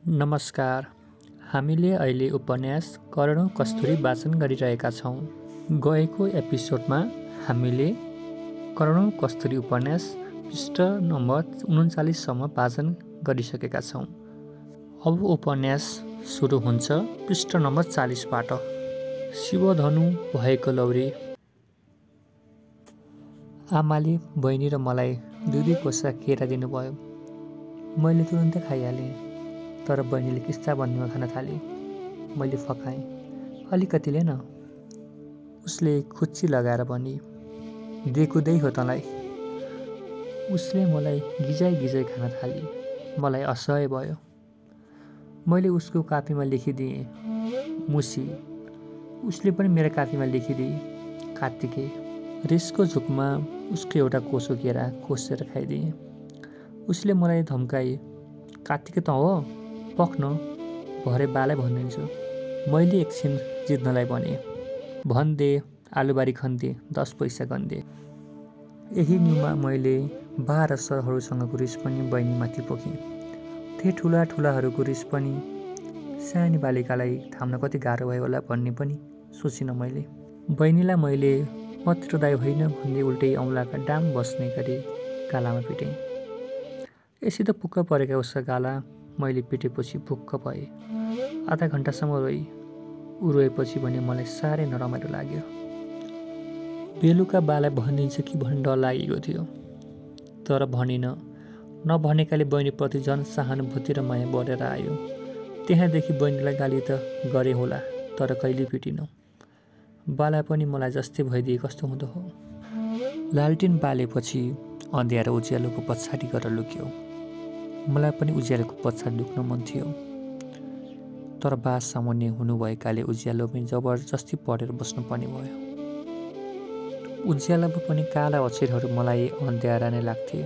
नमस्कार। हामीले अहिले उपन्यास करणौँ कस्तुरी वाचन गरिरहेका छौँ। गएको एपिसोडमा हामीले करणौँ कस्तुरी उपन्यास पृष्ठ नम्बर 39 सम्म वाचन गरिसकेका छौँ। अब उपन्यास सुरु हुन्छ पृष्ठ नम्बर 40 बाट। शिवधनु भएको लौरी। आमाले बहिनी र मलाई दुई कोसा केरा दिनुभयो। मैले तुरुन्तै खाइहालेँ, तर बहिनीले किस्ता बन्नेमा खान थाले। मैले फकाएँ, अलिकति न। उसले खुच्ची लगाएर भनी, देखुदै हो तँलाई। उसले मलाई गिजाइ खान थाली। मलाई असह्य भयो। मैले उसको कापीमा लेखिदिएँ, मुसी। उसले पनि मेरो कापीमा लेखिदिए, कार्तिके। रिसको झुकमा उसको एउटा कोसो केरा खोसेर खाइदिएँ। उसले मलाई धम्काए, कार्तिके त हो, पख्न, भरे बालाई भनिदिन्छु। मैले एकछिन जित्नलाई भने, भन्दे, आलुबारी खन्दे, 10 पैसा गन्दे। यही न्युमा मैले बा र सरहरूसँगको रिस पनि बहिनीमाथि पोखेँ। ती ठुलाहरूको रिस पनि सानी बालिकालाई थाम्न कति गाह्रो भयो होला भन्ने पनि सोचिनँ मैले। बहिनीलाई मैले मतिर दाइ होइन भन्दै उल्टै औँलाका डाम बस्ने गरी गालामा पिटेँ। यसै त पुक्क परेका उसका गाला मैले पिटेपछि भुक्क भए। आधा घन्टासम्म रोई। ऊ रोएपछि भने मलाई साह्रै नरमाइलो लाग्यो। बेलुका बालाई भनिदिन्छ कि भन्ने डर लागेको थियो, तर भनिन। नभनेकाले बहिनीप्रति झन् सहानुभूति र माया बढेर आयो। त्यहाँदेखि बहिनीलाई गाली त गरे होला, तर कहिले पिटिन। बाला पनि मलाई जस्तै भइदिए कस्तो हुँदो हो। लालटिन बालेपछि अँध्यारो उज्यालोको पछाडि गएर लुक्यो। मलाई पनि उज्यालोको पछाडि लुक्न मन थियो, तर बा सामुन्ने हुनुभएकाले उज्यालोमै जबरजस्ती पढेर बस्नुपर्ने भयो। उज्यालोमा पनि काला अक्षरहरू मलाई अँध्यारा नै लाग्थे।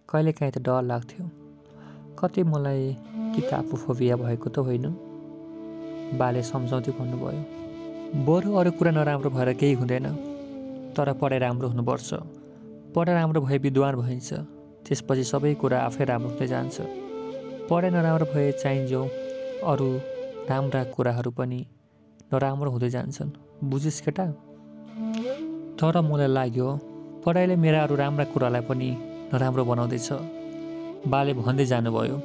कहिलेकाहीँ त डर लाग्थ्यो, कतै मलाई किताबको फोबिया भएको त होइन। बाले सम्झाउँदै भन्नुभयो, बरु अरू कुरा नराम्रो भएर केही हुँदैन, तर पढाइ राम्रो हुनुपर्छ। पढाइ राम्रो भए विद्वान भइन्छ, त्यसपछि सबै कुरा आफै राम्रो हुँदै जान्छ। पढाइ नराम्रो भए चाहिन्जो अरू राम्रा कुराहरू पनि नराम्रो हुँदै जान्छन्, बुझिस् केटा? तर मलाई लाग्यो पढाइले मेरा अरू राम्रा कुरालाई पनि नराम्रो बनाउँदैछ। बाले भन्दै जानुभयो,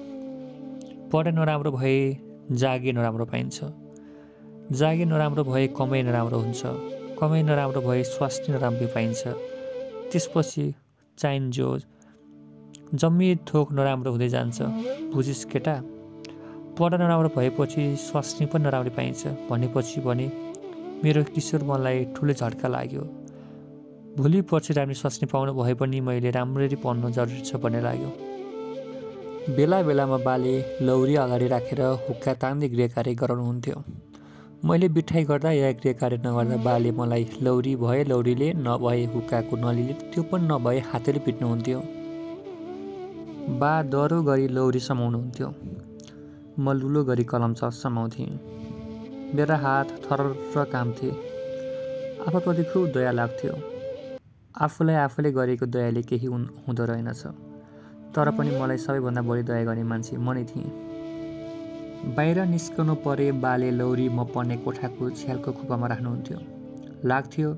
पढाइ नराम्रो भए जागिर नराम्रो पाइन्छ, जागिर नराम्रो भए कमाइ नराम्रो हुन्छ, कमाइ नराम्रो भए स्वास्थ्य नराम्रो पाइन्छ, त्यसपछि चाहिन्जो जम्मी थोक नराम्रो हुँदै जान्छ, बुझिस् केटा? पढाइ नराम्रो भएपछि स्वास्थ्य पनि नराम्रो पाइन्छ भनेपछि भने मेरो किशोर मनलाई ठुलो झट्का लाग्यो। भोलि पर्सि राम्रो स्वास्थ्य पाउनु भए पनि मैले राम्ररी पढ्नु जरुरी छ भन्ने लाग्यो। बेला बेलामा बाले लौरी अगाडि राखेर हुक्का तान्दै गृह कार्य गराउनुहुन्थ्यो। मैले बिठाइ गर्दा या गृह कार्य नगर्दा बाले मलाई लौरी भए लौरीले, नभए हुक्काको नलीले, त्यो पनि नभए हातले पिट्नुहुन्थ्यो। बा डह्रो गरी लौरी समाउनुहुन्थ्यो। म लुलो गरी कलम समाउँथेँ। मेरा हात थरर काम्थे। आफूप्रति खुब दया लाग्थ्यो। आफूलाई आफूले गरेको दयाले केही हुँदो रहेनछ, तर पनि मलाई सबैभन्दा बढी दया गर्ने मान्छे म नै थिएँ। बाहिर निस्कनु परे बाले लौरी म पढ्ने कोठाको छ्यालको खुप्पामा राख्नुहुन्थ्यो। लाग्थ्यो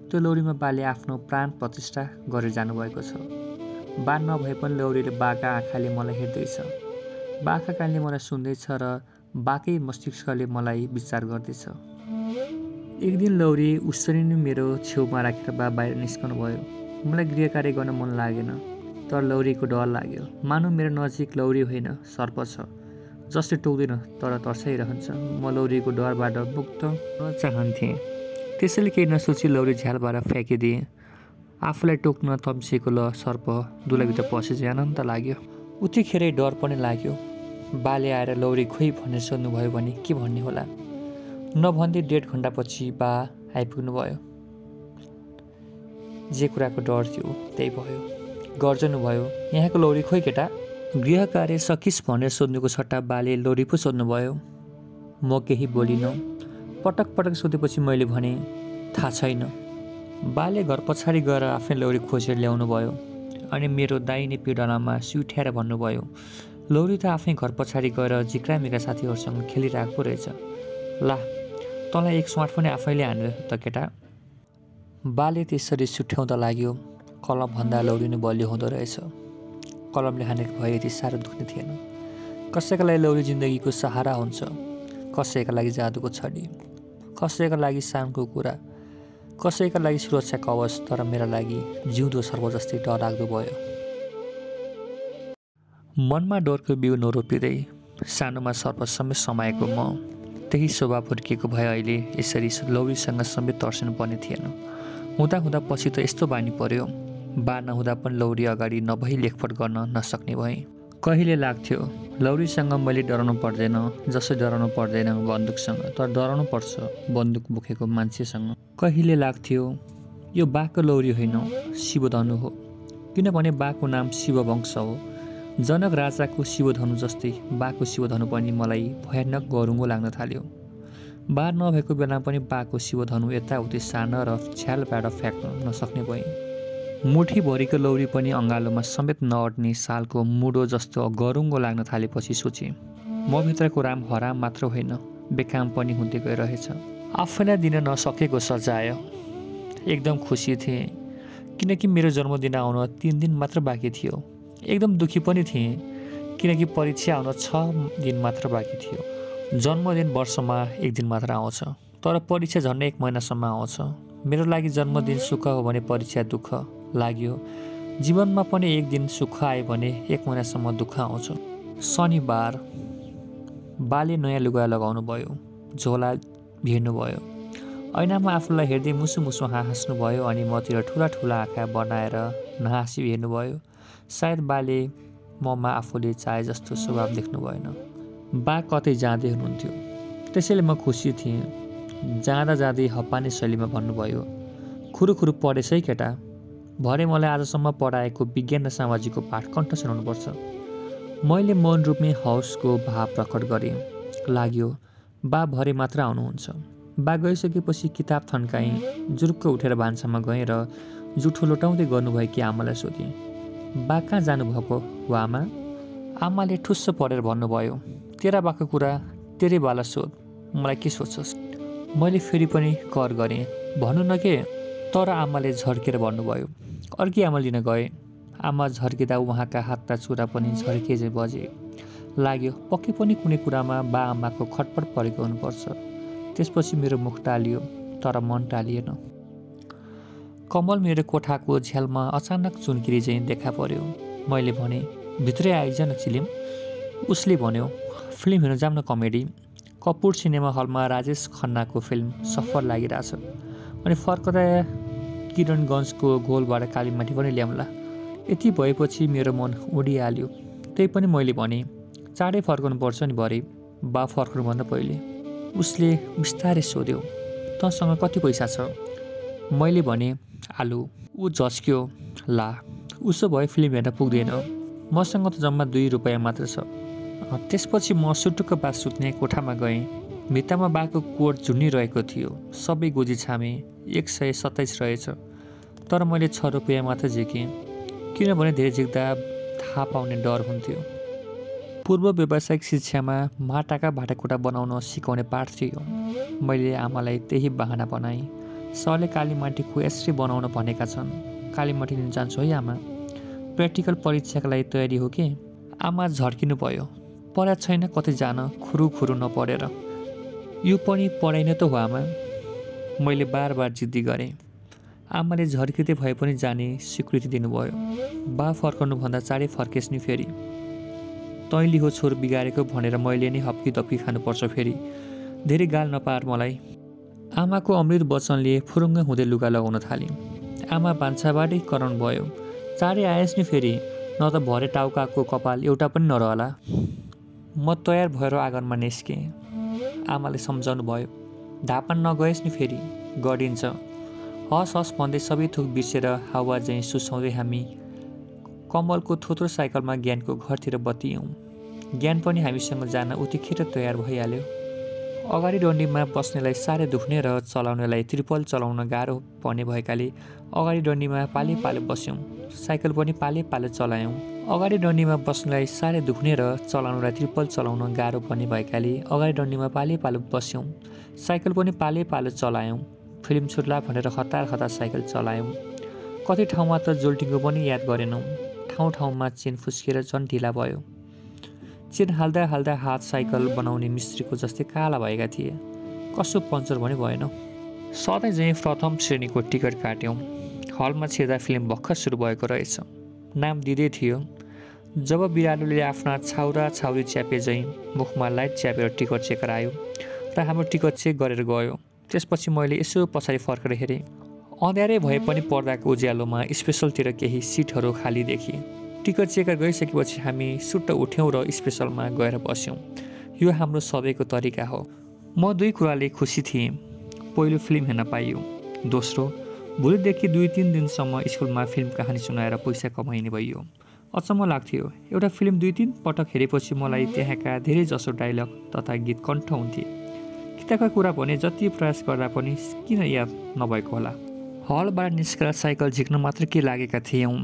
त्यो लौरीमा बाले आफ्नो प्राण प्रतिष्ठा गरेर जानुभएको छ। बा नभए पनि लौरीले बाका आँखाले मलाई हेर्दैछ, बाका कानले मलाई सुन्दैछ र बाकै मस्तिष्कले मलाई विचार गर्दैछ। एक दिन लौरी उसरी नै मेरो छेउमा राखेर बा बाहिर निस्कनु भयो। मलाई गृह कार्य गर्न मन लागेन, तर लौरीको डर लाग्यो। मानौ मेरो नजिक लौरी होइन सर्प छ, जसले टोक्दैन तर तर्साइरहन्छ। म लौरीको डरबाट मुक्त हुन चाहन्थेँ। त्यसैले केही नसोची लौरी झ्यालबाट फ्याँकिदिएँ। आफूलाई टोक्न तम्सिएको सर्प दुलाभित्र पसेपछि आनन्द लाग्यो। उतिखेरै डर पनि लाग्यो। बाले आएर लौरी खोइ भनेर सोध्नुभयो भने के भन्ने होला। नभन्दै 1.5 घन्टापछि बा आइपुग्नुभयो। जे कुराको डर थियो त्यही भयो। गर्जनु भयो, यहाँको लौरी खोइ केटा? गृह कार्य सकिस् भनेर सोध्नुको सट्टा बाले लौरी पो सोध्नुभयो। म केही बोलिनँ। पटक पटक सोधेपछि मैले भने, थाहा छैन। बाले घर पछाडि गएर आफ्नै लौरी खोजेर ल्याउनु भयो अनि मेरो दाहिने पिँडालुमा स्युठ्याएर भन्नुभयो, लौरी त आफै घर पछाडि गएर जिक्रामीका साथीहरूसँग खेलिरहेको पो रहेछ। ला, तँलाई एक स्वाट पनि आफैले हानेर त केटा। बाले त्यसरी सुठ्याउँदा लाग्यो कलमभन्दा लौरी नै बलियो हुँदो रहेछ। कलमले हानेको भए यति साह्रो दुख्ने थिएन। कसैका लागि लौरी जिन्दगीको सहारा हुन्छ, कसैका लागि जादुको छडी, कसैका लागि सानको कुरा, कसैका लागि सुरक्षा कवच। तर मेरा लागि जिउँदो सर्प जस्तै डरलाग्दो भयो। मनमा डरको बिउ नरोपिँदै सानोमा सर्प समेत समाएको म त्यही स्वभाव हुर्किएको भए अहिले यसरी लौरीसँग समेत तर्सिनु पर्ने थिएन। हुँदा हुँदा पछि त यस्तो बानी पर्यो, बा नहुँदा पनि लौरी अगाडि नभई लेखपट गर्न नसक्ने भएँ। कहिले लाग्थ्यो लौरीसँग मैले डराउनु पर्दैन जसो डराउनु पर्दैन बन्दुकसँग, तर डराउनु पर्छ बन्दुक बोकेको मान्छेसँग। कहिले लाग्थ्यो यो बाको लौरी होइन शिवधनु हो, किनभने बाको नाम शिववंश हो। जनक राजाको शिवधनु जस्तै बाको शिवधनु पनि मलाई भयानक गरुङ्गो लाग्न थाल्यो। बा नभएको बेला पनि बाको शिवधनु यताउति सार्न र छ्यालबाट फ्याँक्न नसक्ने भएँ। मुठीभरिको लौरी पनि अँगालोमा समेत नअट्ने सालको मुडो जस्तो गरुङ्गो लाग्न थालेपछि सोचेँ म भित्रको राम हराम मात्र होइन बेकाम पनि हुँदै गइरहेछ। आफैलाई दिन नसकेको सजाय। एकदम खुसी थिएँ किनकि मेरो जन्मदिन आउन 3 दिन मात्र बाँकी थियो। एकदम दुखी पनि थिएँ किनकि परीक्षा आउन 6 दिन मात्र बाँकी थियो। जन्मदिन वर्षमा 1 दिन मात्र आउँछ, तर परीक्षा झन्डै 1 महिनासम्म आउँछ। मेरो लागि जन्मदिन सुख हो भने परीक्षा दुःख लाग्यो। जीवनमा पनि 1 दिन सुख आयो भने 1 महिनासम्म दुःख आउँछ। शनिबार बाले नयाँ लुगा लगाउनु भयो, झोला भिर्नु भयो। ऐनामा आफूलाई हेर्दै मुसु मुसु हाँस्नु भयो अनि मतिर ठुला ठुला आँखा बनाएर नहाँसी हेर्नुभयो। सायद बाले ममा आफूले चाहे जस्तो स्वभाव देख्नु भएन। बा कतै जाँदै हुनुहुन्थ्यो, त्यसैले म खुसी थिएँ। जाँदा जाँदै हप्पाने शैलीमा भन्नुभयो, खुरुखुरु पढेछ है केटा, भरे मलाई आजसम्म पढाएको विज्ञान र सामाजिकको पाठ कण्ठ सुनाउनुपर्छ। मैले मौन रूपमै हौसको भाव प्रकट गरेँ। लाग्यो बा भरे मात्र आउनुहुन्छ। बा गइसकेपछि किताब थन्काएँ, जुरुक्क उठेर भान्सामा गएँ र जुठो लोटाउँदै गर्नुभएकी आमालाई सोधेँ, बा कहाँ जानुभएको हो आमा? आमाले ठुस्स परेर भन्नुभयो, तेरा बाको कुरा तेरै बाला सोध, मलाई के सोध्छस्? मैले फेरि पनि कर गरेँ, भन्नु न के? तर आमाले झर्केर भन्नुभयो। अर्की आमा लिन गए। आमा झर्किँदा उहाँका हातका चुरा पनि झर्के चाहिँ बजे। लाग्यो पक्कै पनि कुनै कुरामा बा आमाको खटपट परेको हुनुपर्छ। त्यसपछि मेरो मुख टालियो, तर मन टालिएन। कमल मेरो कोठाको झ्यालमा अचानक चुनकिरी चाहिँ देखा पर्यो। मैले भने, भित्रै आइज न चिलिम। उसले भन्यो, फिल्म हेर्न जाऊँ न कमेडी। कपुर सिनेमा हलमा राजेश खन्नाको फिल्म सफर लागिरहेछ। अनि फर्कदा किरणगञ्जको गोलबाट कालीमाटी पनि ल्याउँला। यति भएपछि मेरो मन उडिहाल्यो। त्यही पनि मैले भने, चाँडै फर्कनु पर्छ नि भरे, बा फर्कनुभन्दा पहिले। उसले बिस्तारै सोध्यो, तँसँग कति पैसा छ? मैले भने, आलु। ऊ झस्क्यो, ला उसो भए फिल्म हेर्न पुग्दैन, मसँग त जम्मा 2 रुपियाँ मात्र छ। त्यसपछि म सुटुक्क बा सुत्ने कोठामा गएँ। भित्तामा बाको कोट झुन्डिरहेको थियो। सबै गोजी छामे, 127 रहेछ। तर मैले 6 रुपियाँ मात्र झिकेँ, किनभने धेरै झिक्दा थाहा पाउने डर हुन्थ्यो। पूर्व व्यावसायिक शिक्षामा माटाका भाँडाकुँडा बनाउन सिकाउने पाठ थियो। मैले आमालाई त्यही बहाना बनाएँ। सरले कालीमाटीको यसरी बनाउन भनेका छन्, कालीमाटी लिन जान्छु है आमा। प्र्याक्टिकल परीक्षाका लागि तयारी हो कि? आमा झर्किनु भयो, पढा छैन कतै जान खुरुखुरु नपढेर। यो पनि पढाइ नै त हो आमा। मैले बार बार जिद्दी गरेँ। आमाले झर्किँदै भए पनि जाने स्वीकृति दिनुभयो। बा फर्कनुभन्दा चाँडै फर्केस् नि फेरि। तैँली हो छोर बिगारेको भनेर मैले नै हप्की तप्की खानुपर्छ फेरि। धेरै गाल नपार मलाई। आमाको अमृत वचनले फुरुङ्ग हुँदै लुगा लगाउन थालेँ। आमा भान्साबाटै कराउनु भयो, चाँडै आएस् नि फेरि, न त भरे टाउकाको कपाल एउटा पनि नरहला। म तयार भएर आँगनमा निस्केँ। आमाले सम्झाउनु भयो, धापा नगएस् नि फेरि, गरिन्छ। हस् हस् भन्दै सबै थोक बिर्सेर हावा चाहिँ सुसाउँदै हामी कमलको थोत्रो साइकलमा ज्ञानको घरतिर बत्तियौँ। ज्ञान पनि हामीसँग जान उतिखेर तयार भइहाल्यो। अगाडि डन्डीमा बस्नेलाई साह्रै दुख्ने र चलाउनेलाई त्रिपल चलाउन गाह्रो पर्ने भएकाले अगाडि डन्डीमा पाले पाले बस्यौँ। साइकल पनि पाले पाले चलायौँ। अगाडि डन्डीमा बस्नलाई साह्रै दुख्ने र चलाउनलाई ट्रिपल चलाउन गाह्रो पर्ने भएकाले अगाडि डन्डीमा पाले पालो बस्यौँ। साइकल पनि पाले पालो चलायौँ। फिल्म छुट्ला भनेर हतार हतार साइकल चलायौँ। कति ठाउँमा त जोल्टिङको पनि याद गरेनौँ। ठाउँ ठाउँमा चेन फुस्किएर झन् ढिला भयो। चेन हाल्दा हाल्दा हात साइकल बनाउने मिस्त्रीको जस्तै काला भएका थिए। कसो पङ्चर पनि भएन। सधैँ चाहिँ प्रथम श्रेणीको टिकट काट्यौँ। हलमा छिर्दा फिल्म भर्खर सुरु भएको रहेछ। नाम दिँदै थियो। जब बिरालोले आफ्ना छाउरा छाउरी च्यापे झैँ मुखमा लाइट च्यापेर टिकट चेकर आयो र हाम्रो टिकट चेक गरेर गयो। त्यसपछि मैले यसो पछाडि फर्केर हेरेँ। अँध्यारै भए पनि पर्दाको उज्यालोमा स्पेसलतिर केही सिटहरू खाली देखिए। टिकट चेकर गइसकेपछि हामी सुट्ट उठ्यौँ र स्पेसलमा गएर बस्यौँ। यो हाम्रो सधैँको तरिका हो। म दुई कुराले खुसी थिएँ। पहिलो, फिल्म हेर्न पाइयो। दोस्रो, भोलिदेखि 2-3 दिनसम्म स्कुलमा फिल्म कहानी सुनाएर पैसा कमाइने भइयो। अचम्म लाग्थ्यो। एउटा फिल्म 2-3 पटक हेरेपछि मलाई त्यहाँका धेरैजसो डायलग तथा गीत कण्ठ हुन्थे। किताबका कुरा भने जति प्रयास गर्दा पनि किन याद नभएको होला। हलबाट निस्केर साइकल झिक्न मात्र के लागेका थियौँ।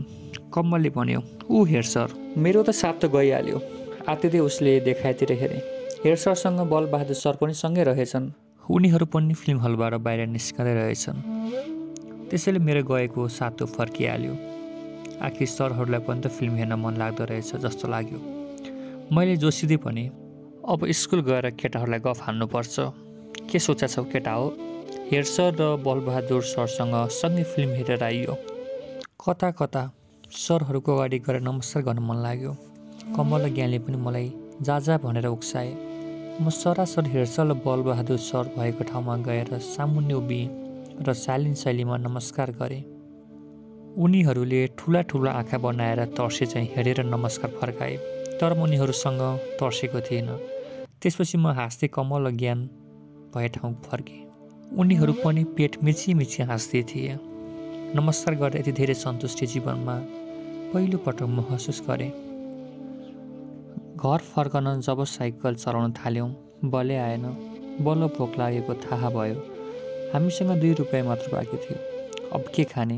कम्मलले भन्यो, ऊ हेर सर। मेरो त साथ त गइहाल्यो। आत्तिँदै उसले देखाएतिर हेरेँ। हेर सरसँग बलबहादुर सर पनि सँगै रहेछन्। उनीहरू पनि फिल्म हलबाट बाहिर निस्कँदै रहेछन्। त्यसैले मेरो गएको सातो फर्किहाल्यो। आखिर सरहरूलाई पनि त फिल्म हेर्न मन लाग्दो रहेछ जस्तो लाग्यो। मैले जोसिँदै भने, अब स्कुल गएर केटाहरूलाई गफ हान्नुपर्छ। के सोचा छौ केटा हो? हेर सर र बलबहादुर सरसँग सँगै फिल्म हेरेर आइयो। कता कता सरहरूको अगाडि गएर नमस्कार गर्न मन लाग्यो। कमल र ज्ञानले पनि मलाई जा भनेर उक्साए। म सरासर हेरसर र बलबहादुर सर भएको ठाउँमा गएर सामुन्ने उभिएँ र शालीन शैलीमा नमस्कार गरेँ। उनीहरूले ठुला ठुला आँखा बनाएर तर्से चाहिँ हेरेर नमस्कार फर्काए। तर म उनीहरूसँग तर्सेको थिइनँ। त्यसपछि म हाँस्दै कमल र ज्ञान भए ठाउँ फर्केँ। उनीहरू पनि पेट मिची मिची हाँस्दै थिए। नमस्कार गर्दा यति धेरै सन्तुष्टि जीवनमा पहिलो पटक महसुस गरेँ। घर फर्कन जब साइकल चलाउन थाल्यौँ, बलै आएन। बल्ल भोक लागेको थाहा भयो। हामीसँग 2 रुपियाँ मात्र बाँकी थियो। अब के खाने?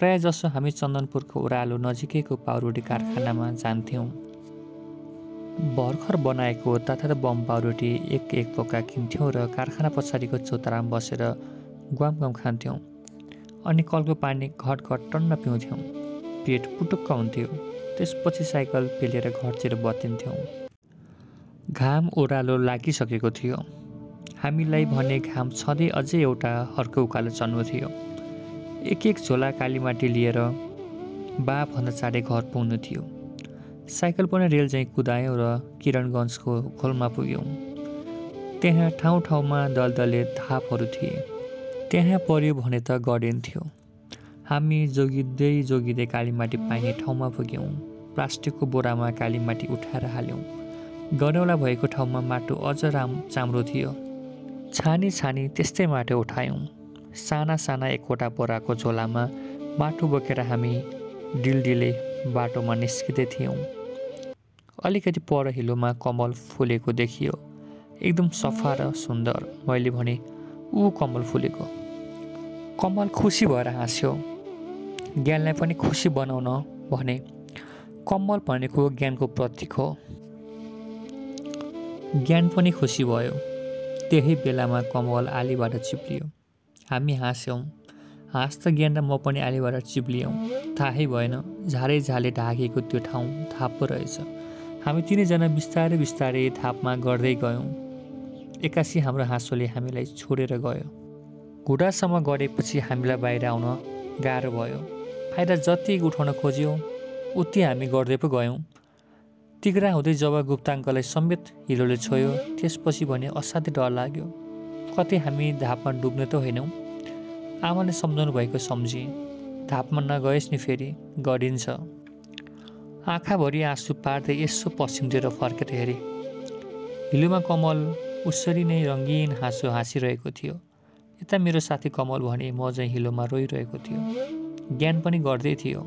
प्रायः जसो हामी चन्दनपुरको ओह्रालो नजिकैको पाउरोटी कारखानामा जान्थ्यौँ। भर्खर बनाएको ताता बम पाउरोटी एक पोका किन्थ्यौँ र कारखाना पछाडिको चौतारामा बसेर ग्वाम खान्थ्यौँ। अनि कलको पानी घटघट टन्न पिउँथ्यौँ। पेट पुटुक्क हुन्थ्यो। त्यसपछि साइकल पेलेर घरतिर बत्तिन्थ्यौँ। घाम ओह्रालो लागिसकेको थियो। हामीलाई भने घाम छँदै अझै एउटा अर्को उकालो चढ्नु थियो। एक झोला कालीमाटी लिएर बाभन्दा चाँडै घर पुग्नु थियो। साइकल पनि रेल चाहिँ कुदायौँ र किरणगञ्जको खोलमा पुग्यौँ। त्यहाँ ठाउँ ठाउँमा दलदले धापहरू थिए। त्यहाँ पर्यो भने त गडिन्थ्यो। हामी जोगिँदै कालीमाटी पाइने ठाउँमा पुग्यौँ। प्लास्टिकको बोरामा कालीमाटी उठाएर हाल्यौँ। गनेउला भएको ठाउँमा माटो अझ चाम्रो थियो। छानी त्यस्तै माटो उठायौँ। साना एकवटा बोराको झोलामा माटो बोकेर हामी डिलडिले बाटोमा निस्किँदै थियौँ। अलिकति पर हिलोमा कमल फुलेको देखियो। एकदम सफा र सुन्दर। मैले भने, ऊ कमल फुलेको। कमल खुसी भएर हाँस्यो। ज्ञानलाई पनि खुसी बनाउन भने। कमल भनेको ज्ञानको प्रतीक हो। ज्ञान पनि खुसी भयो। त्यही बेलामा कमल आलीबाट चिप्लियो। हामी हाँस्यौँ। हाँस्दा ज्ञान र म पनि आलीबाट चिप्लियौँ। थाहै भएन झाले ढाकेको त्यो ठाउँ धाप पो रहेछ। हामी तिनैजना बिस्तारै धापमा गर्दै गयौँ। एक्कासी हाम्रो हाँसोले हामीलाई छोडेर गयो। घुँडासम्म गडेपछि हामीलाई बाहिर आउन गाह्रो भयो। फाइदा जति उठाउन खोज्यौँ उति हामी गर्दै पो गयौँ। तिग्रा हुँदै जब गुप्ताङ्कलाई समेत हिलोले छोयो, त्यसपछि भने असाध्यै डर लाग्यो। कतै हामी धापमा डुब्ने त होइनौँ। आमाले सम्झाउनु भएको सम्झेँ। धापमा नगएस् नि फेरि गडिन्छ। आँखाभरि आँसु पार्दै यसो पश्चिमतिर फर्केर हेरेँ। हिलोमा कमल उसरी नै रङ्गीन हाँसो हाँसिरहेको थियो। यता मेरो साथी कमल भने म चाहिँ हिलोमा रोइरहेको थियो। ज्ञान पनि गर्दै थियो।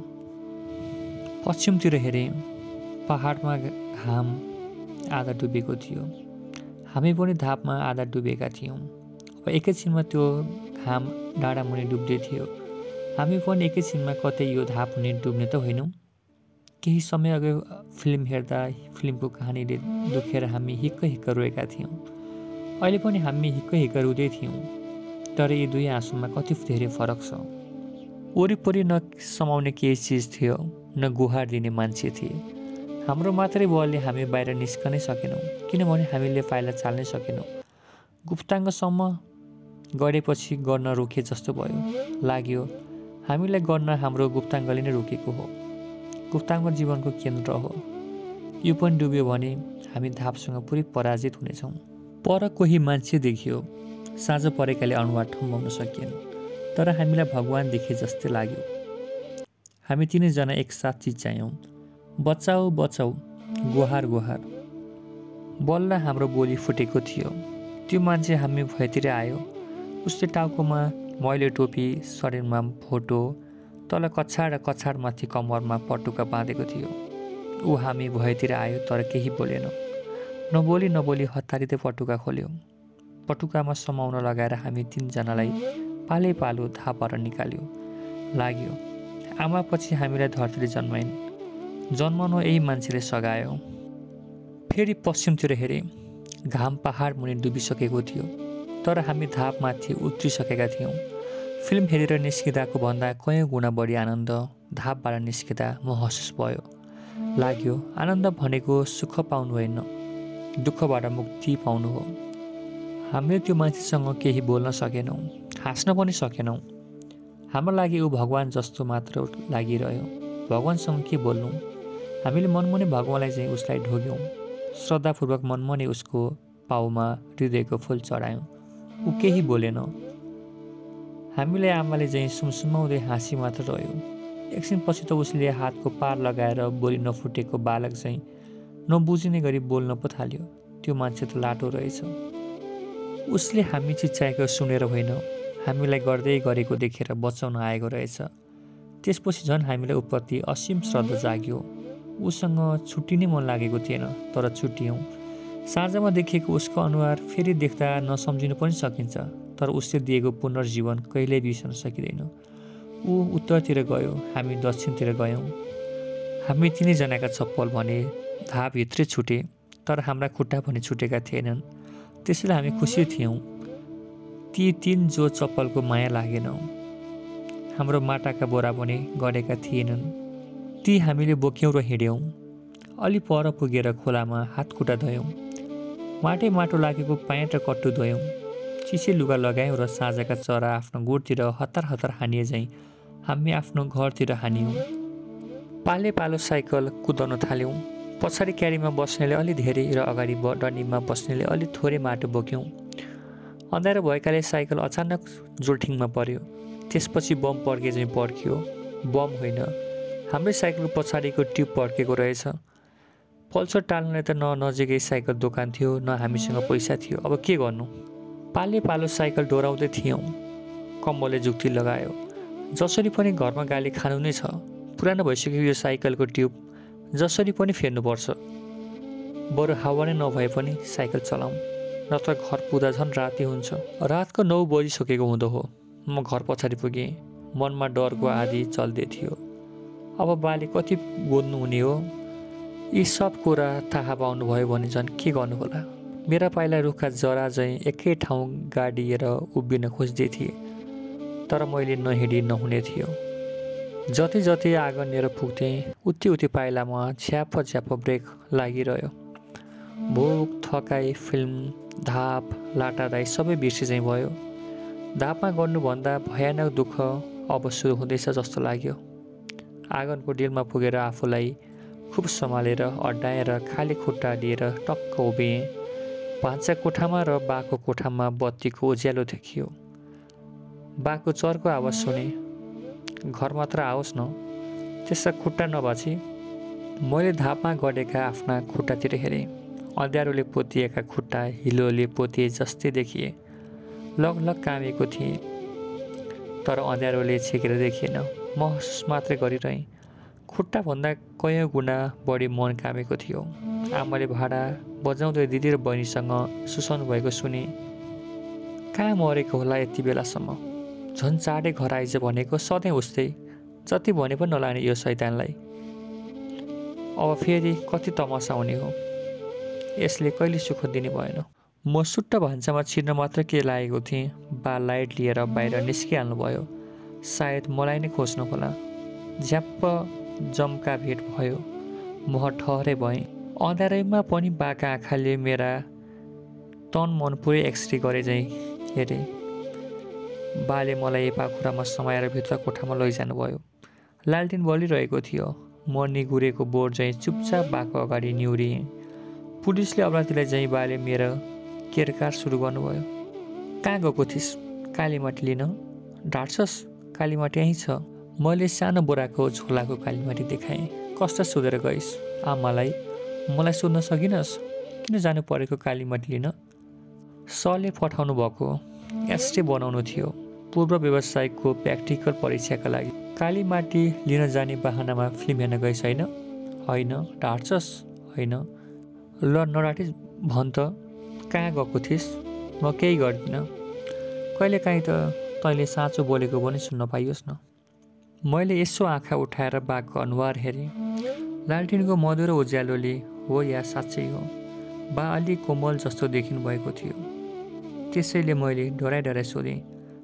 पश्चिमतिर हेरेँ। पहाडमा घाम आधा डुबेको थियो। हामी पनि धापमा आधा डुबेका थियौँ। अब एकैछिनमा त्यो घाम डाँडामुनि डुब्दै थियो। हामी पनि एकैछिनमा कतै यो धाप मुनि डुब्ने त होइनौँ। केही समय अघि फिल्म हेर्दा फिल्मको कहानीले दुखेर हामी हिक्क हिक्क रोएका थियौँ। अहिले पनि हामी हिक्क हिक्क रुँदै थियौँ, तर यी दुई आँसुमा कति धेरै फरक छ। वरिपरि न समाउने केही चिज थियो, न गुहार दिने मान्छे थिए। हाम्रो मात्रै बलले हामी बाहिर निस्कनै सकेनौँ, किनभने हामीले पाइला चाल्नै सकेनौँ। गुप्ताङ्गसम्म गढेपछि गर्न रोके जस्तो भयो। लाग्यो हामीलाई गर्न हाम्रो गुप्ताङ्गले नै रोकेको हो। गुप्ताङ्ग जीवनको केन्द्र हो। यो पनि डुब्यो भने हामी धापसँग पुरै पराजित हुनेछौँ। पर कोही मान्छे देखियो। साँझ परेकाले अनुहार ठम्बाउन सकिएन, तर हामीलाई भगवान देखे जस्तै लाग्यो। हामी तीनैजना एकसाथ चिच्यायौँ, बचाऊ बचाऊ, गुहार गुहार। बल्ल हाम्रो बोली फुटेको थियो। त्यो मान्छे हामी भएतिर आयो। उसले टाउकोमा मैले टोपी, शरीरमा भोटो, तल कछाड र कछाडमाथि कम्मरमा पटुका बाँधेको थियो। ऊ हामी भएतिर आयो, तर केही बोलेन। नबोली नबोली हतारिँदै पटुका खोल्यो। पटुकामा समाउन लगाएर हामी तीनजनालाई पालै पालो धापबाट निकाल्यो। लाग्यो आमापछि हामीलाई धरतीले जन्माइन्। जन्मनु यही मान्छेले सघायो। फेरि पश्चिमतिर हेरेँ। घाम पहाड मुनि डुबिसकेको थियो, तर हामी धापमाथि उत्रिसकेका थियौँ। फिल्म हेरेर निस्किँदाको भन्दा कयौँ गुणा बढी आनन्द धापबाट निस्किँदा महसुस भयो। लाग्यो आनन्द भनेको सुख पाउनु होइन, दुःखबाट मुक्ति पाउनु हो। हामीले त्यो मान्छेसँग केही बोल्न सकेनौँ, हाँस्न पनि सकेनौँ। हाम्रो लागि ऊ भगवान जस्तो मात्र लागिरह्यो। भगवानसँग के बोल्नु? हामीले मनमनै भगवानलाई चाहिँ उसलाई ढोग्यौँ। श्रद्धापूर्वक मनमनै उसको पाउमा हृदयको फुल चढायौँ। ऊ केही बोलेन। हामीलाई आमाले चाहिँ सुमसुमाउँदै हाँसी मात्र रह्यो। एकछिनपछि त उसले हातको पार लगाएर बोली नफुटेको बालक चाहिँ नबुझिने गरी बोल्न पो थाल्यो। त्यो मान्छे त लाटो रहेछ। उसले हामी चिच्याएको सुनेर होइन, हामीलाई गर्दै गरेको देखेर बचाउन आएको रहेछ। त्यसपछि झन् हामीलाई उप्रति असीम श्रद्धा जाग्यो। उसँग छुट्टिनै मन लागेको थिएन, तर छुट्टियौँ। साँझमा देखेको उसको अनुहार फेरि देख्दा नसम्झिनु पनि सकिन्छ, तर उसले दिएको पुनर्जीवन कहिल्यै बिर्सन सकिँदैन। ऊ उत्तरतिर गयो, हामी दक्षिणतिर गयौँ। हामी तिनैजनाका चप्पल भने धापभित्रै छुटे, तर हाम्रा खुट्टा भने छुटेका थिएनन्। त्यसैले हामी खुसी थियौँ। ती तीन जो चप्पलको माया लागेन। हाम्रो माटाका बोरा पनि गढेका थिएनन्। ती हामीले बोक्यौँ र हिँड्यौँ। अलि पर पुगेर खोलामा हातखुट्टा धोयौँ। माटै माटो लागेको प्यान्ट र कट्टु धोयौँ। चिसे लुगा लगायौँ र साँझका चरा आफ्नो गोठतिर हतार हतार हानिए झैँ हामी आफ्नो घरतिर हानियौँ। पाले पालो साइकल कुदाउन थाल्यौँ। पछाडि क्यारीमा बस्नेले अलि धेरै र अगाडि डन्डीमा बस्नेले अलि थोरै माटो बोक्यौँ। अँध्यारो भएकाले साइकल अचानक जोल्ठिङमा पर्यो। त्यसपछि बम पड्के चाहिँ पड्कियो। बम होइन, हाम्रै साइकलको पछाडिको ट्युब पड्केको रहेछ। पल्सर टाल्नलाई त न नजिकै साइकल दोकान थियो, न हामीसँग पैसा थियो। अब के गर्नु? पाले पालो साइकल डोराउँदै थियौँ। कम्बलले जुक्ति लगायो। जसरी पनि घरमा गाली खानु नै छ। पुरानो भइसक्यो यो साइकलको ट्युब, जसरी पनि फेर्नुपर्छ। बरु हावा नै नभए पनि साइकल चलाउँ, नत्र घर पुग्दा झन् राति हुन्छ। रातको 9 बजिसकेको हुँदो हो। म घर पछाडि पुगेँ। मनमा डरको आँधी चल्दै थियो। अब बाले कति गोद्नुहुने हो? यी सब कुरा थाहा पाउनुभयो भने झन् के गर्नु होला? मेरा पाइला रुखका जरा चाहिँ एकै ठाउँ गाडिएर उभिन खोज्दै थिए, तर मैले नहिँडी नहुने थियो। जति जति आँगनिएर पुग्थेँ उति उति पाइलामा झ्याप झ्याप ब्रेक लागिरह्यो। भोक, थकाइ, फिल्म, धाप, लाटादाई सबै बिर्से चाहिँ भयो। धापमा गर्नुभन्दा भयानक दुःख अब सुरु हुँदैछ जस्तो लाग्यो। आँगनको डिलमा पुगेर आफूलाई खुब सम्हालेर अड्डाएर खाली खुट्टा लिएर टक्क उभिएँ। भान्सा कोठामा र बाको कोठामा बत्तीको उज्यालो देखियो। बाको चर्को आवाज सुने। घर मात्र आओस् न, त्यसका खुट्टा नबाची। मैले धापमा गढेका आफ्ना खुट्टातिर हेरेँ। अँध्यारोले पोतिएका खुट्टा हिलोले पोतिए जस्तै देखिए। लगलग कामेको थिएँ, तर अँध्यारोले छेकेर देखिएन। महसुस मात्रै गरिरहेँ। खुट्टाभन्दा कयौँ गुणा बढी मन कामेको थियो। आमाले भाडा बजाउँदै दिदी र बहिनीसँग सुसाउनु भएको सुने। कहाँ मरेको होला यति बेलासम्म? झन् चाँडै घर आइज भनेको सधैँ उस्तै, जति भने पनि नलाने यो शैतानलाई। अब फेरि कति तमासा हुने हो। यसले कहिले सुख दिने भएन। म सुट्ट भान्सामा छिर्न मात्र के लागेको थिएँ, बा लाइट लिएर बाहिर निस्किहाल्नुभयो। सायद मलाई नै खोज्नु होला। झ्याप्प जम्का भेट भयो। म ठहरै भएँ। अँध्यारैमा पनि बाका आँखाले मेरा तन मन पुरै एक्सरे गरे झैँ हेरे। बाले मलाई पाखुरामा समाएर भित्र कोठामा लैजानुभयो। लालटिन बलिरहेको थियो। म निगुरेको बोर्ड झैँ चुपचाप बाको अगाडि निहुरिएँ। पुलिसले अपराधीलाई झैँ बाले मेरो केरकार सुरु गर्नुभयो। कहाँ गएको थिइस्? कालीमाटी लिन। ढाड्छस्? कालीमाटी यहीँ छ। मैले सानो बोराको झोलाको कालीमाटी देखाएँ। कस्तो सोधेर गइस्? आमालाई। मलाई सोध्न सकिनस्? किन जानु परेको कालीमाटी लिन? सरले पठाउनु भएको एस्टे बनाउनु थियो, पूर्व व्यवसायको प्र्याक्टिकल परीक्षाका लागि। कालीमाटी लिन जाने बाहनामा फिल्म हेर्न गइस् होइन? होइन। ढाड्छस्? होइन। ल नडाटिस् भन् त, कहाँ गएको थिइस्? म केही गर्दिनँ। कहिलेकाहीँ त तैँले साँचो बोलेको पनि सुन्न पाइयोस् न। मैले यसो आँखा उठाएर बाघको अनुहार हेरेँ। लालटिनको मधुरो उज्यालोले हो या साँच्चै हो, बा अलि कोमल जस्तो देखिनु भएको थियो। त्यसैले मैले डराइ डराइ सोधेँ,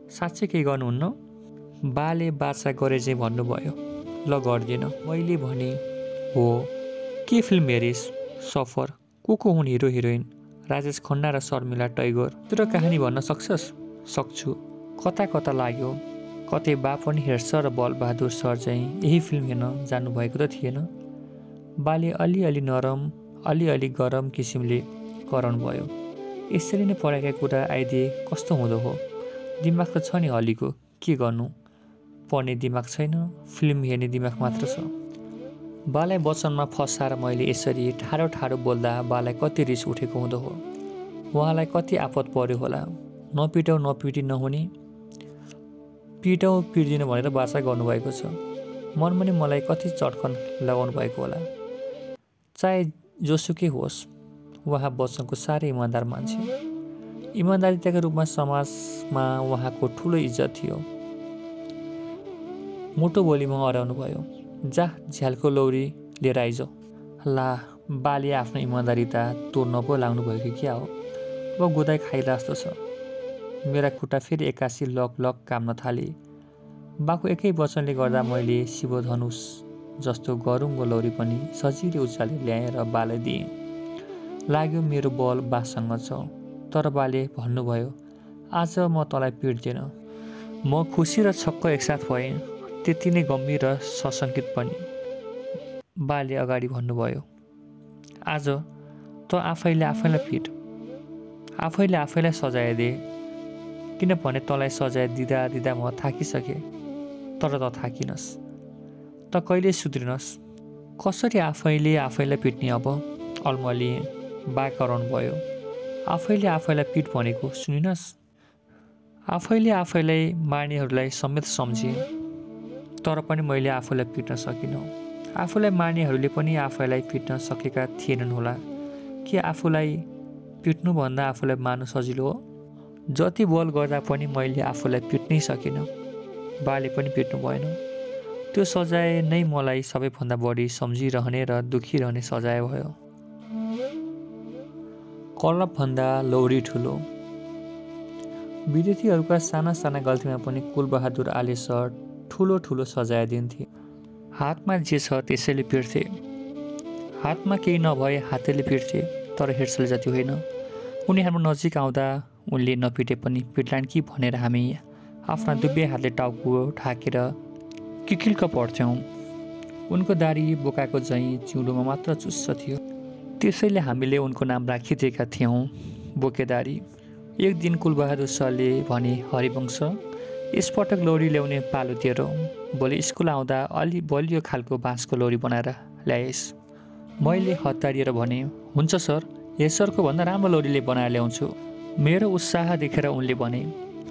साँच्चै केही गर्नुहुन्न? बाले बाचा गरे चाहिँ भन्नुभयो, ल गर्दिनँ। मैले भने, हो। के फिल्म हेरिस्? सफर। को हुन् हिरो हिरोइन? राजेश खन्ना र शर्मिला टैगोर। तेरो कहानी भन्न सक्छस्? सक्छु। कता कता लाग्यो? कतै बा पनि हेर्छ र बलबहादुर सर चाहिँ यही फिल्म हेर्न जानुभएको त थिएन? बाले अलिअलि नरम अलिअलि गरम किसिमले कराउनु भयो। यसरी नै पढाएका कुरा आइदिए कस्तो हुँदो हो? दिमाग त छ नि हलीको, के गर्नु? पढ्ने दिमाग छैन, फिल्म हेर्ने दिमाग मात्र छ। बालाई वचनमा फसाएर मैले यसरी ठाडो ठाडो बोल्दा बालाई कति रिस उठेको हुँदो हो। उहाँलाई कति आपत पर्यो होला। नपिटाउ नपिटी नहुने, पिटाउ पिट्दिन भनेर बाचा गर्नुभएको छ। मनमा नि मलाई कति चटकन लगाउनु भएको होला। चाहे जोसुकै होस्, उहाँ वचनको साह्रै इमान्दार मान्छे। इमान्दारिताका रूपमा समाजमा उहाँको ठुलो इज्जत थियो। मोटो बोलीमा हराउनु भयो। जा झ्यालको लौरी लिएर आइज। ला, बाले आफ्नो इमान्दारिता तोड्न पो लाग्नु भयो कि क्या हो? अब गोदाइ खाइला जस्तो छ। मेरा खुट्टा फेरि एक्कासी लक लक काम्न थाले। बाको एकै वचनले गर्दा मैले शिवधनुष जस्तो गरुङको लौरी पनि सजिलै उचालेर ल्याएर बालाई दिएँ। लाग्यो मेरो बल बासँग छ। तर बाले भन्नुभयो, आज म तँलाई पिट्दिनँ। म खुसी र छक्क एकसाथ भएँ, त्यति नै गम्भीर र सशङ्कित पनि। बाले अगाडि भन्नुभयो, आज त आफैले आफैलाई पिट, आफैले आफैलाई सजाय दे। किनभने तँलाई सजाय दिँदा दिँदा म थाकिसकेँ, तर त थाकिनस्, त कहिले सुध्रिनस्। कसरी आफैले आफैलाई पिट्ने अब? अल्मलिएँ। बा कराउनु भयो, आफैले आफैलाई पिट भनेको सुनिनस्? आफैले आफैलाई मार्नेहरूलाई समेत सम्झेँ, तर पनि मैले आफूलाई पिट्न सकिनँ। आफूलाई मार्नेहरूले पनि आफैलाई पिट्न सकेका थिएनन् होला। के आफूलाई पिट्नुभन्दा आफूलाई मार्नु सजिलो हो? जति बल गर्दा पनि मैले आफूलाई पिट्नै सकिनँ। बाले पनि पिट्नु भएन। त्यो सजाय नै मलाई सबैभन्दा बढी सम्झिरहने र दुखिरहने सजाय भयो। कलपभन्दा लौरी ठुलो। विद्यार्थीहरूका साना साना गल्तीमा पनि कुलबहादुर आले सर ठुलो ठुलो सजाय दिन्थे। हातमा जे छ त्यसैले पिट्थे। हातमा केही नभए हातैले पिट्थे, तर हिर्सले जति होइन। उनी हाम्रो नजिक आउँदा उनले नपिटे पनि पिट्लान् कि भनेर हामी आफ्ना दुवै हातले टाउको ढाकेर किकिल्क पढ्थ्यौँ। उनको दारी बोकाको झैँ चिउँडोमा मात्र चुस्स थियो। त्यसैले हामीले उनको नाम राखिदिएका थियौँ, बोकेदारी। एक दिन कुलबहादुर सरले भने, हरिवंश, यसपटक लौरी ल्याउने पालो तेरो। भोलि स्कुल आउँदा अलि बलियो खालको बाँसको लौरी बनाएर ल्याइस्। मैले हतारिएर भने, हुन्छ सर, यसरको भन्दा राम्रो लौरीले बनाएर ल्याउँछु। मेरो उत्साह देखेर उनले भने,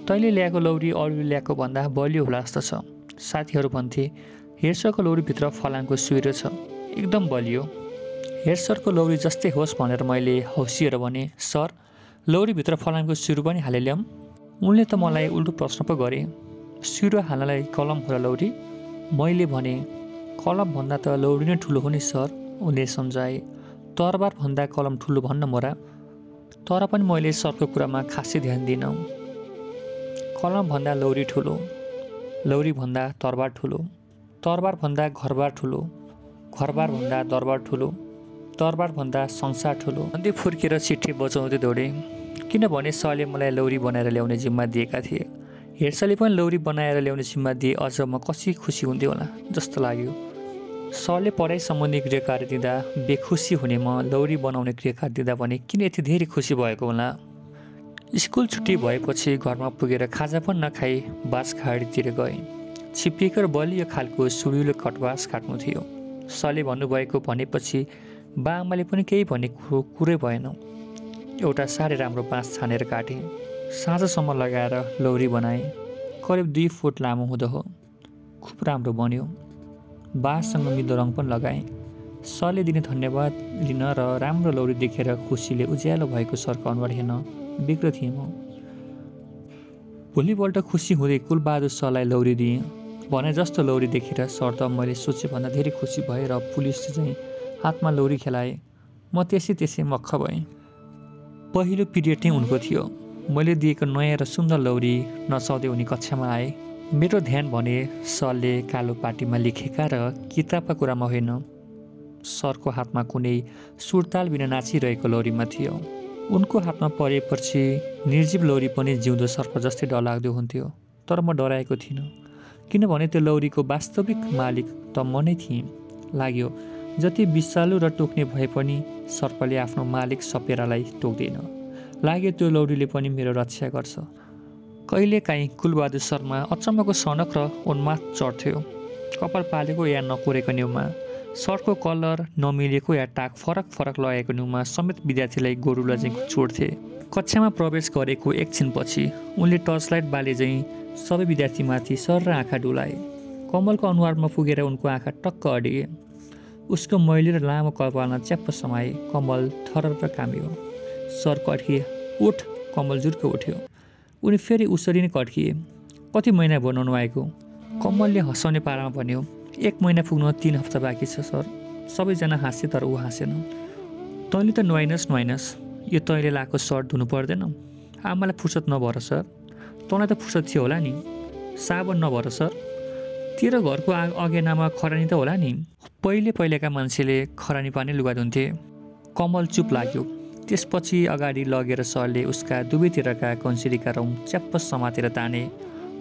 तैँले ल्याएको लौरी अरूले ल्याएको भन्दा बलियो होला जस्तो छ। साथीहरू भन्थे, हेरसरको लौरीभित्र फलामको सुइरो छ, एकदम बलियो। हेरसरको लौरी जस्तै होस् भनेर मैले हौसिएर भने, सर, लौरीभित्र फलामको सुइरो पनि हाले ल्याऊँ? उनले त मलाई उल्टो प्रश्न पो गरे, सुइरो हाल्नलाई कलम होला लौरी? मैले भने, कलमभन्दा त लौरी नै ठुलो हो नि सर, उनले सम्झाए। तरबारभन्दा कलम ठुलो भन्न मोरा। तर पनि मैले सरको कुरामा खासै ध्यान दिइनँ। कलमभन्दा लौरी ठुलो, लौरीभन्दा तरबार ठुलो, तरबारभन्दा घरबार ठुलो, घरबारभन्दा दरबार ठुलो, तरबारभन्दा संसार ठुलो भन्दै फुर्केर चिठी बजाउँदै दौडेँ। किनभने सरले मलाई लौरी बनाएर ल्याउने जिम्मा दिएका थिए। हेर्सले पनि लौरी बनाएर ल्याउने जिम्मा दिए अझ म कति खुसी हुन्थेँ होला जस्तो लाग्यो। सरले पढाइ सम्बन्धी गृहकार्य दिँदा बेखुसी हुने म लौरी बनाउने गृहकार्य दिँदा भने किन यति धेरै खुसी भएको होला। स्कुल छुट्टी भएपछि घरमा पुगेर खाजा पनि नखाई बाँसखाडीतिर गएँ। छिपिएको र बलियो खालको सुडिलो कटबास काट्नु थियो। सरले भन्नुभएको भनेपछि बाआमाले पनि केही भन्ने कुरै भएन। एउटा साह्रै राम्रो बाँस छानेर काटेँ। साँझसम्म लगाएर लौरी बनाएँ। करिब 2 फुट लामो हुँदो हो। खुब राम्रो बन्यो। बाँससँग मिल्दो रङ पनि लगाएँ। सरले दिने धन्यवाद लिन र राम्रो लौरी देखेर खुसीले उज्यालो भएको सरको अनुहार हेर्न बिग्रो थिएँ म। भोलिपल्ट खुसी हुँदै कुलबहादुर सरलाई लौरी दिएँ। भने जस्तो लौरी देखेर सर त मैले सोचेभन्दा धेरै खुसी भए र पुलिस चाहिँ हातमा लौरी खेलाए। म त्यसै मक्ख भएँ। पहिलो पिरियड नै उनको थियो। मैले दिएको नयाँ र सुन्दर लौरी नचाउँदै उनी कक्षामा आए। मेरो ध्यान भने सरले कालो पाटीमा लेखेका र किताबका कुरामा होइन, सरको हातमा कुनै सुरताल बिना नाचिरहेको लौरीमा थियो। उनको हातमा परेपछि निर्जीव लौरी पनि जिउँदो सर्प जस्तै डरलाग्दो हुन्थ्यो। तर म डराएको थिइनँ, किनभने त्यो लौरीको वास्तविक मालिक त म नै थिएँ। लाग्यो जति विषालु र टोक्ने भए पनि सर्पले आफ्नो मालिक सपेरालाई टोक्दैन। लाग्यो त्यो लौरीले पनि मेरो रक्षा गर्छ। कहिलेकाहीँ कुलबहादुर शर्मा अचम्मको सनक र उन्माद चढ्थ्यो। कपाल पालेको या नकोरेको न्युमा, सर्टको कलर नमिलेको या टाक फरक फरक लगाएको न्युमा समेत विद्यार्थीलाई गोरुलाई चाहिँ छोड्थे। कक्षामा प्रवेश गरेको एकछिनपछि उनले टर्चलाइट बाले चाहिँ सबै विद्यार्थीमाथि सर र आँखा डुलाए। कमलको अनुहारमा पुगेर उनको आँखा टक्क अडिए। उसको मैली र लामो कपालमा च्याप्प समाए। कमल थरर काम्यो। सर कड्किए। उठ। कमल जुर्क उठ्यो। उनी फेरि उसरी नै कड्किए। कति महिना भयो नुहाएको? कमलले हँसाउने पारामा भन्यो, 1 महिना पुग्न 3 हप्ता बाँकी छ सर। सबैजना हाँसे तर ऊ हाँसेन। तैँले त नुहाइनस्, यो तैँले लाएको सर्ट धुनु पर्दैन? आमालाई फुर्सद नभएर सर। तँलाई त फुर्सद थियो होला नि? साबुन नभएर सर। तेरो घरको अगेनामा खरानी त होला नि? पहिलेका मान्छेले खरानी पानी लुगा धुन्थे। कमल चुप लाग्यो। त्यसपछि अगाडि लगेर सरले उसका दुवैतिरका कन्सिरीका रौँ च्याप्प समातेर ताने।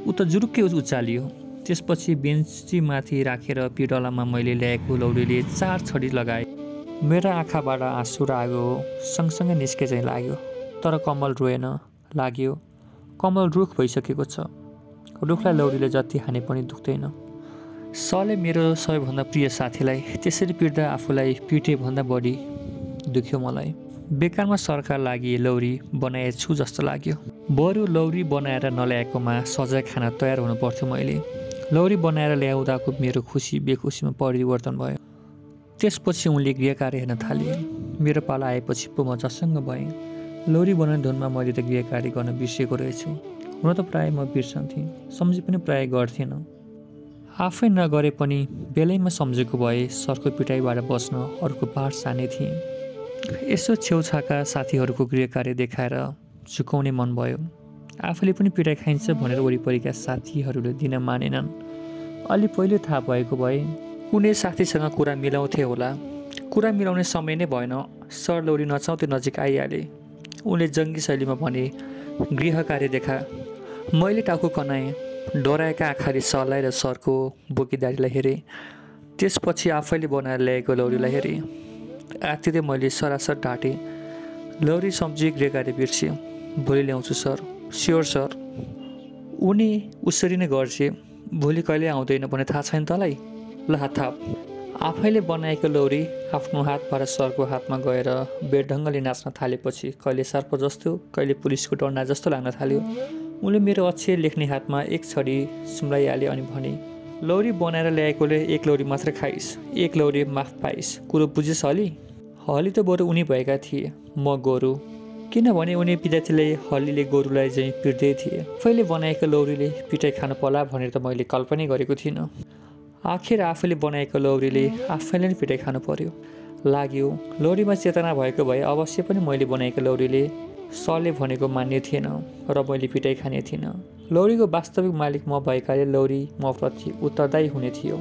ऊ त जुरुक्कै उचालियो। त्यसपछि बेन्चीमाथि राखेर पिडलामा मैले ल्याएको लौरीले 4 छडी लगाए। मेरा आँखाबाट आँसु र आगो सँगसँगै निस्के चाहिँ लाग्यो। तर कमल रोएन। लाग्यो कमल रुख भइसकेको छ। रुखलाई लौरीले जति हाने पनि दुख्दैन। सरले मेरो सबैभन्दा प्रिय साथीलाई त्यसरी पिट्दा आफूलाई पिटे भन्दा बढी दुख्यो मलाई। बेकारमा सरका लागि लौरी बनाएछु जस्तो लाग्यो। बरु लौरी बनाएर नल्याएकोमा सजाय खान तयार हुनु पर्थ्यो मैले। लौरी बनाएर ल्याउँदाको मेरो खुसी बेखुसीमा परिवर्तन भयो। त्यसपछि उनले गृहकार्य हेर्न थाले। मेरो पाला आएपछि पो म जसङ्ग भएँ। लौरी बनाउने धुनमा मैले त गृहकार्य गर्न बिर्सेको रहेछु। हुन त प्रायः म बिर्सन्थेँ, सम्झी पनि प्रायः गर्थेन। आफै नगरे पनि बेलैमा सम्झेको भए सरको पिटाइबाट बस्न अर्को पाठ साने थिएँ। यसो छेउछाका साथीहरूको गृहकार्य देखाएर झुकाउने मन भयो। आफूले पनि पिटाइ खाइन्छ भनेर वरिपरिका साथीहरूले दिन मानेनन्। अलि पहिले थाहा भएको भए कुनै साथीसँग कुरा मिलाउँथे होला। कुरा मिलाउने समय नै भएन। सर लौरी नचाउँदै नजिक आइहाले। उनले जङ्गी शैलीमा भने, गृहकार्य देखा। मैले टाउको कनाएँ। डराएका आँखाले सरलाई र सरको बोकीदारीलाई हेरेँ। त्यसपछि आफैले बनाएर ल्याएको लौरीलाई हेरेँ। आत्तिँदै मैले सरासर ढाँटेँ, लौरी सम्झी गृहकार्य बिर्स्यो। भोलि ल्याउँछु सर। Sure sir. उनी उसरी नै गर्छे। भोलि कहिले आउँदैन भने थाहा छैन तँलाई? ल हात थाप। आफैले बनाएको लौरी आफ्नो हातबाट सरको हातमा गएर बेढङ्गले नाच्न थालेपछि कहिले सर्प जस्तो, कहिले पुलिसको डन्डा जस्तो लाग्न थाल्यो। उनले मेरो अक्षर लेख्ने हातमा 1 छडी सुम्राइहाले अनि भने, लौरी बनाएर ल्याएकोले 1 लौरी मात्र खाइस्, 1 लौरी माफ पाइस्। कुरो बुझिस् हली? हली त बरु उनी भएका थिए, म गोरु। किनभने उनी विद्यार्थीले हलीले गोरुलाई चाहिँ पिट्दै थिए। आफैले बनाएको लौरीले पिटाइ खान पर्ला भनेर त मैले कल्पनै गरेको थिइनँ। आखिर आफैले बनाएको लौरीले आफैले नै पिटाइ खानु पर्यो। लाग्यो। लौरीमा चेतना भएको भए अवश्य पनि मैले बनाएको लौरीले सरले भनेको मान्ने थिएन र मैले पिटाइ खाने थिइनँ। लौरीको वास्तविक मालिक म भएकाले लौरी म प्रति उत्तरदायी हुने थियो।